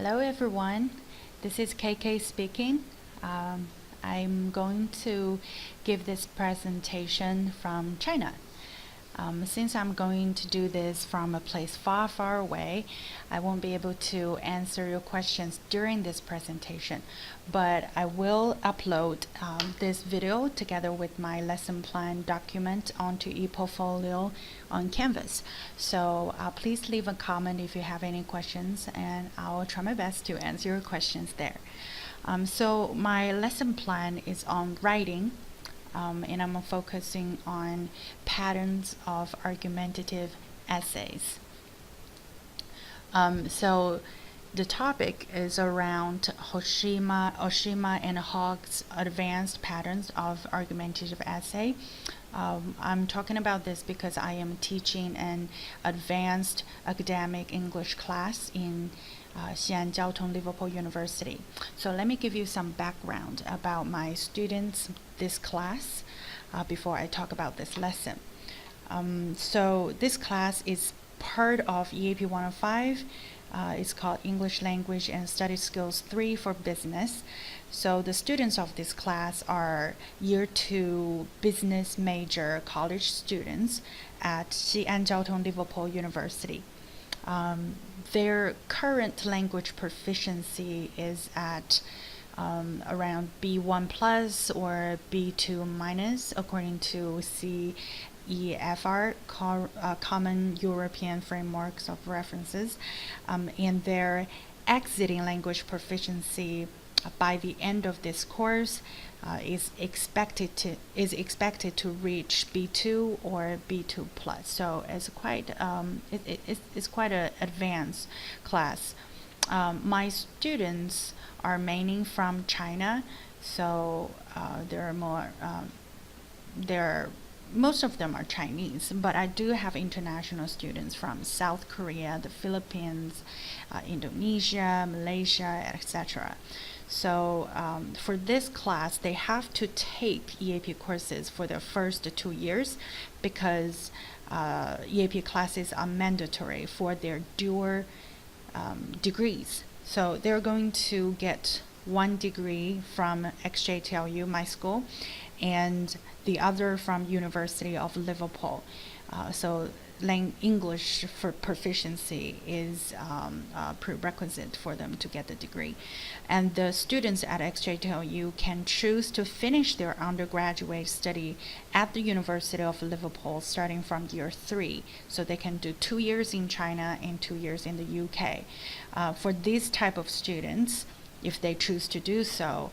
Hello everyone, this is KK speaking. I'm going to give this presentation from China. Since I'm going to do this from a place far, far away, I won't be able to answer your questions during this presentation, but I will upload this video together with my lesson plan document onto ePortfolio on Canvas. So please leave a comment if you have any questions, and I'll try my best to answer your questions there. So my lesson plan is on writing. And I'm focusing on patterns of argumentative essays. So the topic is around Oshima and Hogg's advanced patterns of argumentative essay. I'm talking about this because I am teaching an advanced academic English class in Xi'an Jiao Tong Liverpool University. So let me give you some background about my students, this class, before I talk about this lesson. So this class is part of EAP 105. It's called English Language and Study Skills 3 for Business. So the students of this class are Year 2 business major college students at Xi'an Jiao Tong Liverpool University. Their current language proficiency is at around B1 plus or B2 minus according to CEFR, Common European Frameworks of References, and their exiting language proficiency by the end of this course is expected to reach B2 or B2 plus. So it's quite it's quite an advanced class. My students are mainly from China, so most of them are Chinese, but I do have international students from South Korea, the Philippines, Indonesia, Malaysia, etc. So for this class, they have to take EAP courses for the first 2 years because EAP classes are mandatory for their dual degrees. So they're going to get 1 degree from XJTLU, my school, and the other from University of Liverpool. So English for proficiency is a prerequisite for them to get the degree. And the students at XJTLU can choose to finish their undergraduate study at the University of Liverpool starting from year 3. So they can do 2 years in China and 2 years in the UK. For these type of students, if they choose to do so,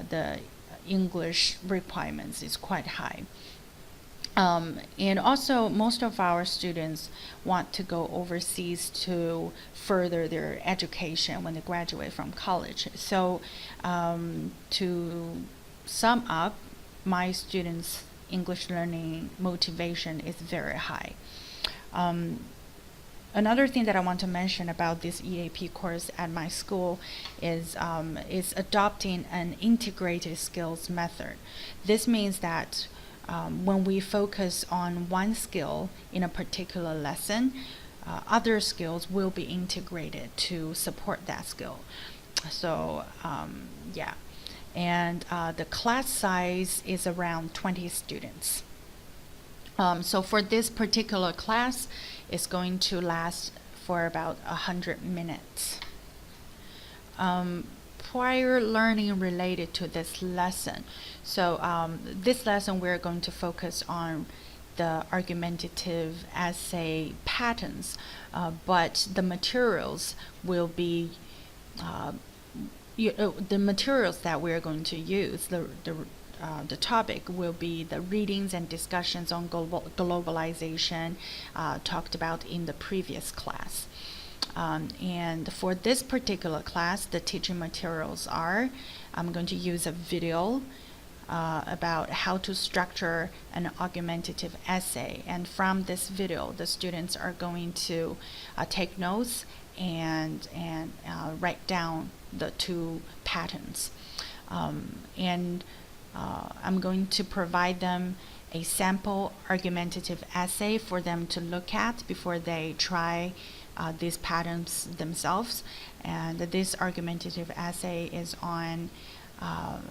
the English requirements is quite high. And also, most of our students want to go overseas to further their education when they graduate from college. So, to sum up, my students' English learning motivation is very high. Another thing that I want to mention about this EAP course at my school is adopting an integrated skills method. This means that when we focus on one skill in a particular lesson, other skills will be integrated to support that skill. So, yeah. And the class size is around 20 students. So for this particular class, it's going to last for about 100 minutes. Prior learning related to this lesson. So this lesson we're going to focus on the argumentative essay patterns, but the materials will be the materials that we're going to use. The topic will be the readings and discussions on globalization talked about in the previous class. And for this particular class, the teaching materials are, I'm going to use a video about how to structure an argumentative essay. And from this video, the students are going to take notes and write down the 2 patterns. And I'm going to provide them a sample argumentative essay for them to look at before they try these patterns themselves. And this argumentative essay is on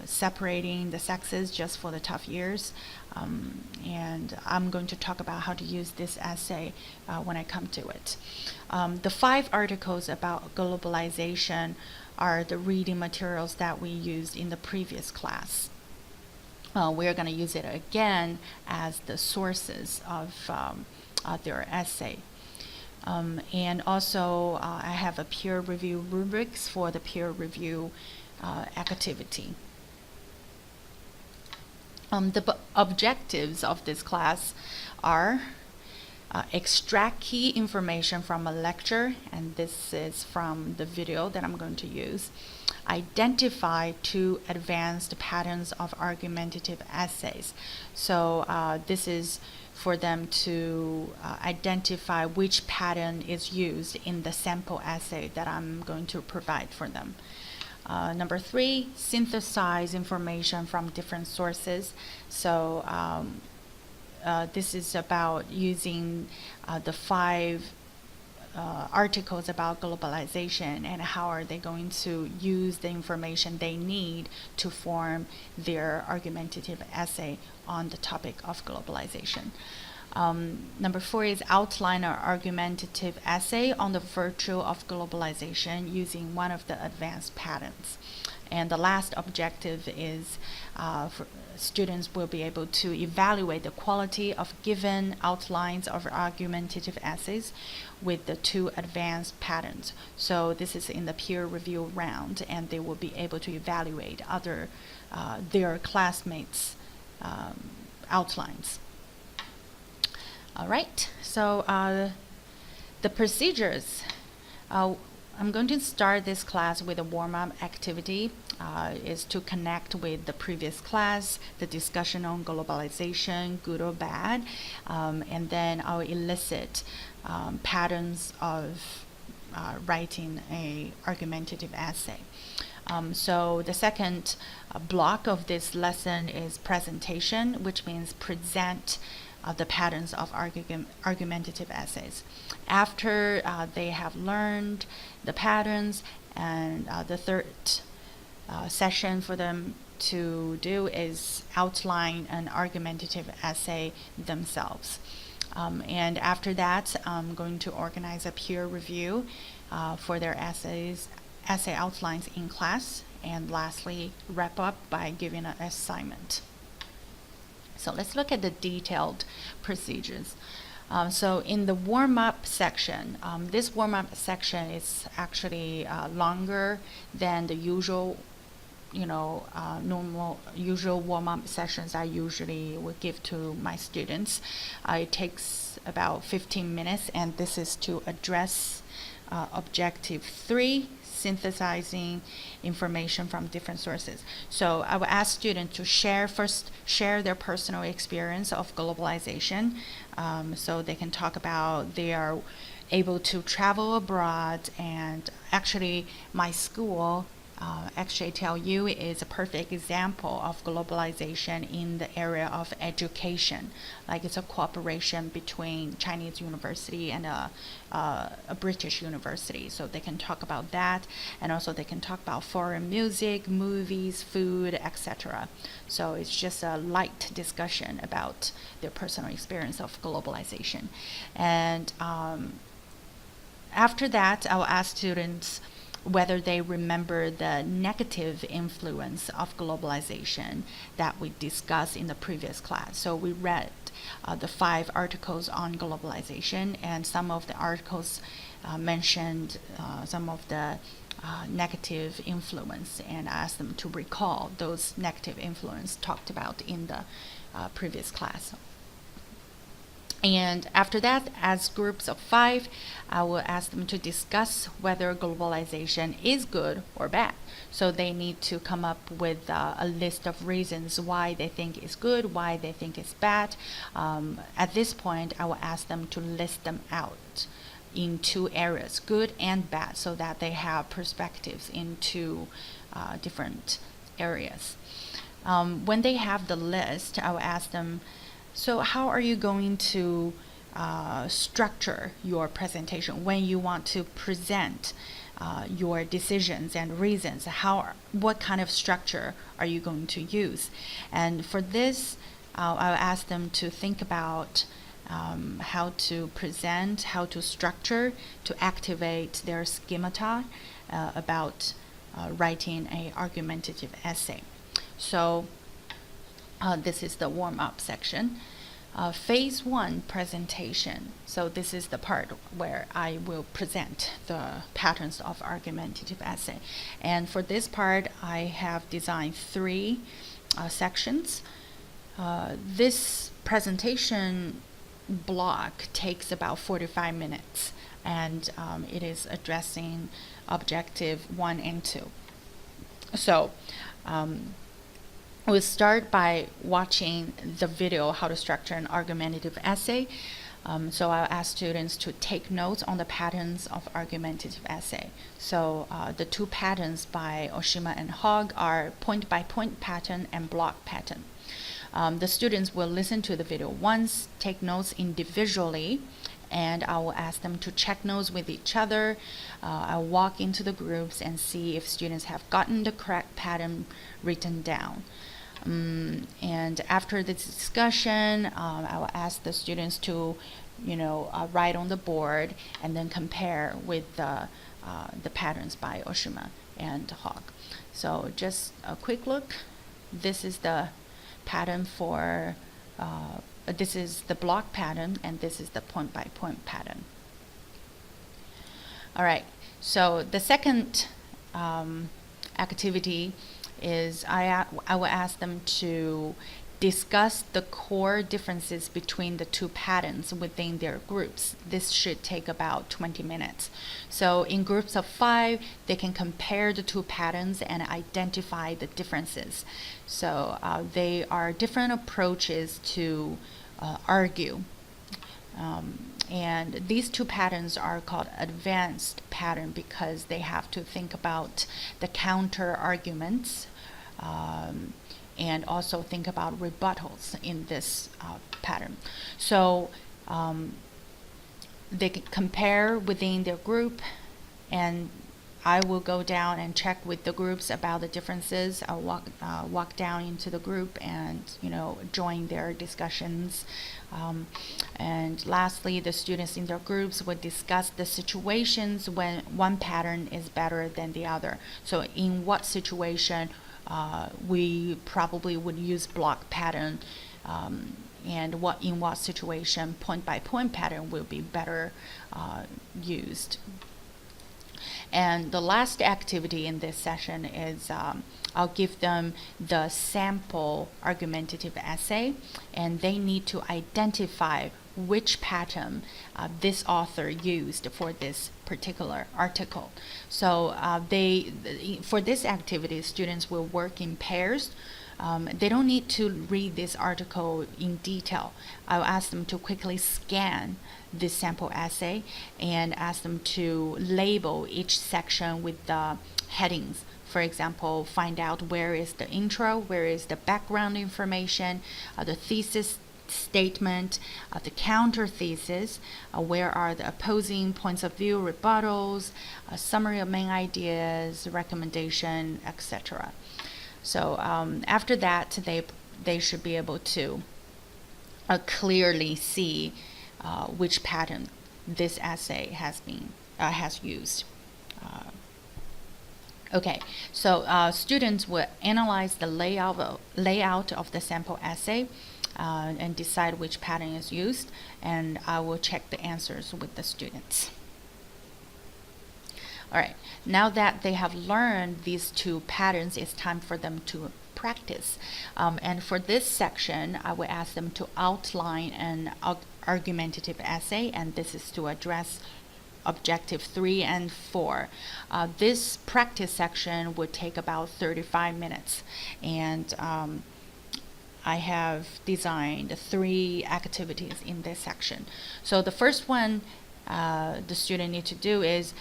separating the sexes just for the tough years. And I'm going to talk about how to use this essay when I come to it. The 5 articles about globalization are the reading materials that we used in the previous class. We're going to use it again as the sources of their essay. And also, I have a peer review rubrics for the peer review activity. The objectives of this class are extract key information from a lecture, and this is from the video that I'm going to use. Identify 2 advanced patterns of argumentative essays. So this is for them to identify which pattern is used in the sample essay that I'm going to provide for them. Number 3, synthesize information from different sources. So this is about using the 5 articles about globalization and how are they going to use the information they need to form their argumentative essay on the topic of globalization. Number 4 is outline our argumentative essay on the virtue of globalization using one of the advanced patterns. And the last objective is for students will be able to evaluate the quality of given outlines of argumentative essays with the 2 advanced patterns. So this is in the peer review round, and they will be able to evaluate their classmates' outlines. All right, so the procedures. I'm going to start this class with a warm-up activity. Is to connect with the previous class, the discussion on globalization, good or bad, and then I'll elicit patterns of writing a argumentative essay. So the second block of this lesson is presentation, which means present the patterns of argumentative essays. After they have learned the patterns, and the third session for them to do is outline an argumentative essay themselves. And after that, I'm going to organize a peer review for their essay outlines in class, and lastly, wrap up by giving an assignment. So let's look at the detailed procedures. So in the warm-up section, this warm-up section is actually longer than the usual, normal usual warm-up sessions I usually would give to my students. It takes about 15 minutes, and this is to address objective 3, synthesizing information from different sources. So I will ask students to share their personal experience of globalization, so they can talk about they are able to travel abroad. And actually my school, XJTLU, is a perfect example of globalization in the area of education. Like, it's a cooperation between Chinese university and a British university. So they can talk about that, and also they can talk about foreign music, movies, food, etc. So it's just a light discussion about their personal experience of globalization. And after that, I will ask students whether they remember the negative influence of globalization that we discussed in the previous class. So we read the 5 articles on globalization, and some of the articles mentioned some of the negative influence, and asked them to recall those negative influence talked about in the previous class. And after that, as groups of 5, I will ask them to discuss whether globalization is good or bad. So they need to come up with a list of reasons why they think it's good, why they think it's bad. At this point, I will ask them to list them out in 2 areas, good and bad, so that they have perspectives in 2 different areas. When they have the list, I will ask them, so how are you going to structure your presentation, when you want to present your decisions and reasons. What kind of structure are you going to use? And for this, I'll ask them to think about how to present, how to structure, to activate their schemata about writing a argumentative essay. So this is the warm-up section. Phase 1 presentation. So this is the part where I will present the patterns of argumentative essay. And for this part, I have designed 3 sections. This presentation block takes about 45 minutes, and it is addressing objective 1 and 2. So we'll start by watching the video, how to structure an argumentative essay. So I'll ask students to take notes on the patterns of argumentative essay. So the 2 patterns by Oshima and Hogg are point-by-point pattern and block pattern. The students will listen to the video once, take notes individually, and I will ask them to check notes with each other. I'll walk into the groups and see if students have gotten the correct pattern written down. And after this discussion, I will ask the students to, write on the board and then compare with the patterns by Oshima and Hogg. So just a quick look. This is the pattern for, this is the block pattern, and this is the point-by-point pattern. All right, so the second activity is I will ask them to discuss the core differences between the 2 patterns within their groups. This should take about 20 minutes. So in groups of 5, they can compare the 2 patterns and identify the differences. So they are different approaches to argue. And these 2 patterns are called advanced pattern because they have to think about the counter arguments and also think about rebuttals in this pattern. So they can compare within their group, and I will go down and check with the groups about the differences. I'll walk down into the group and join their discussions. And lastly, the students in their groups would discuss the situations when one pattern is better than the other. So in what situation we probably would use block pattern, and in what situation point-by-point pattern will be better used. And the last activity in this session is I'll give them the sample argumentative essay, and they need to identify which pattern this author used for this particular article. So for this activity, students will work in pairs. They don't need to read this article in detail. I'll ask them to quickly scan this sample essay and ask them to label each section with the headings. For example, find out where is the intro, where is the background information, the thesis statement, the counter thesis, where are the opposing points of view, rebuttals, a summary of main ideas, recommendation, etc. So after that, they should be able to clearly see which pattern this essay has used. Okay, so students will analyze the layout of the sample essay and decide which pattern is used, and I will check the answers with the students. All right, now that they have learned these 2 patterns, it's time for them to practice. And for this section, I will ask them to outline an argumentative essay, and this is to address objective 3 and 4. This practice section would take about 35 minutes, and I have designed 3 activities in this section. So the first one the student need to do is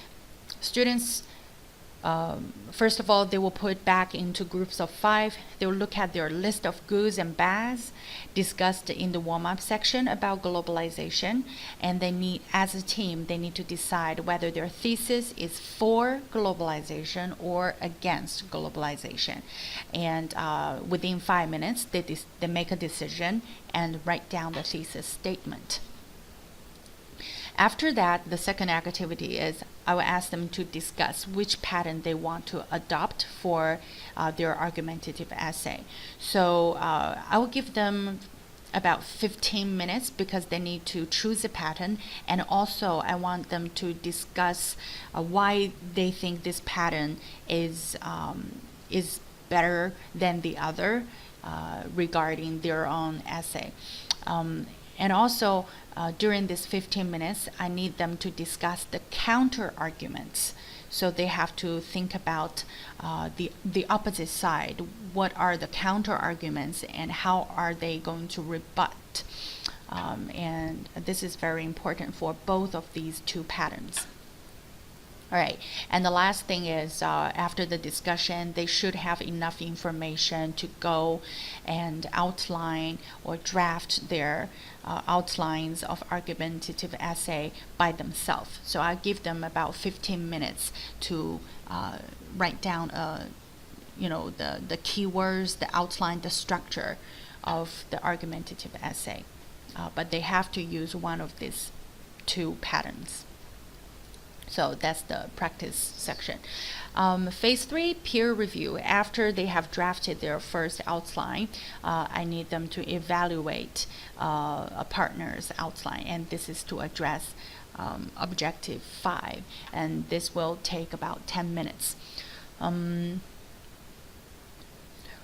students First of all, they will put back into groups of 5. They will look at their list of goods and bads discussed in the warm-up section about globalization, and they need, as a team, they need to decide whether their thesis is for globalization or against globalization. And within 5 minutes, they make a decision and write down the thesis statement. After that, the second activity is I will ask them to discuss which pattern they want to adopt for their argumentative essay. So I will give them about 15 minutes because they need to choose a pattern, and also I want them to discuss why they think this pattern is better than the other regarding their own essay. And also, during this 15 minutes, I need them to discuss the counter arguments. So they have to think about the opposite side. What are the counter arguments and how are they going to rebut? And this is very important for both of these two patterns. All right, and the last thing is after the discussion, they should have enough information to go and outline or draft their outlines of argumentative essay by themselves. So I give them about 15 minutes to write down, the keywords, the outline, the structure of the argumentative essay. But they have to use one of these two patterns. So that's the practice section. Phase 3, peer review. After they have drafted their first outline, I need them to evaluate a partner's outline, and this is to address objective 5, and this will take about 10 minutes.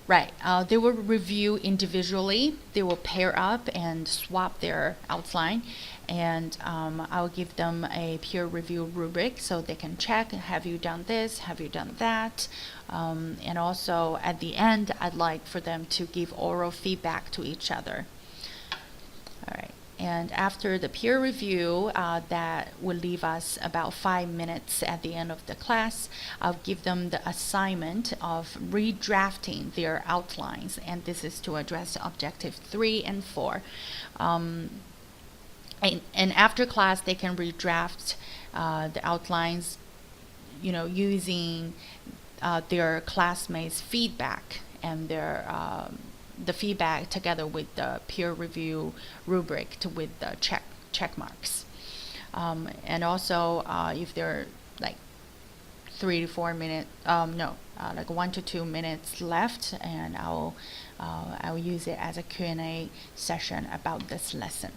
Right, they will review individually, they will pair up and swap their outline, and I'll give them a peer review rubric so they can check, have you done this, have you done that, and also at the end I'd like for them to give oral feedback to each other. All right. And after the peer review, that will leave us about 5 minutes at the end of the class. I'll give them the assignment of redrafting their outlines, and this is to address objective 3 and 4. And after class, they can redraft the outlines, using their classmates' feedback and their the feedback together with the peer review rubric with the check marks. And also, if they're like 3 to 4 minutes, like 1 to 2 minutes left, and I'll use it as a Q&A session about this lesson.